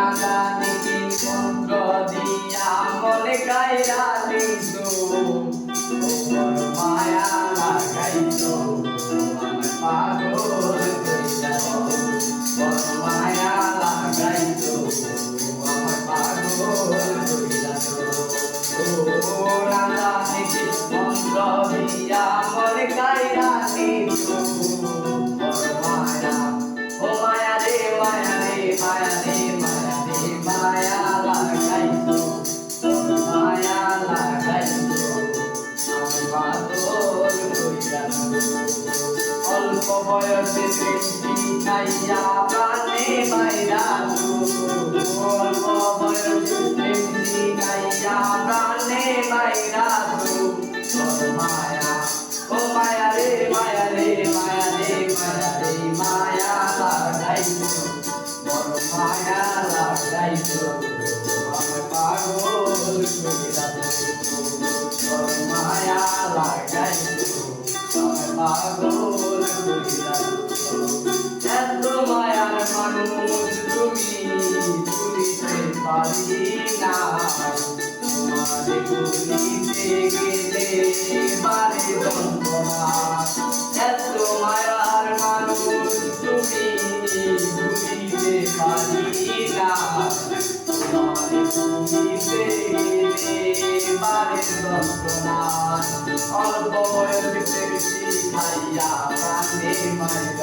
না জানি কি মন্ত্র দিয়া মনে কাইরা দিছো মায়া লাগাইছো আমার পাগল কইরা বড় মায়া লাগাইছো আমার পাগল কইরা ও না জানি কি মন্ত্র দিয়া মনে কাইরা দিছো বড় মায়া ও মায়া রে মায়া রে মায়া রে মায়া রে মায়া লাগাইছো মায়া লাগাইছো আমি পাগল কইরা অল্প বয়সে প্রেমটি খাইয়া প্রাণে মাইরা অল্প বয়সে প্রেমটি খাইয়া প্রাণে মাইরা মায়া ও মায়া রে মায়া রে মায়া রে মায়া রে মায়া লাগাইছো বড় মায়া লাগাইছো আমার পাগল কইরা বড় মায়া লাগাইছো আমার পাগল কইরা এত মায়ার মানুষ তুমি ভুলিতে পারি না তোমারে ভুলিতে গেলে বারে যন্ত্রণা এত মায়ার মানুষ তুমি ভুলিতে পারি না তোমারে ভুলিতে গেলে বারে যন্ত্রণা অল্প বয়সে বেশি খাইয়া প্রাণে মায়া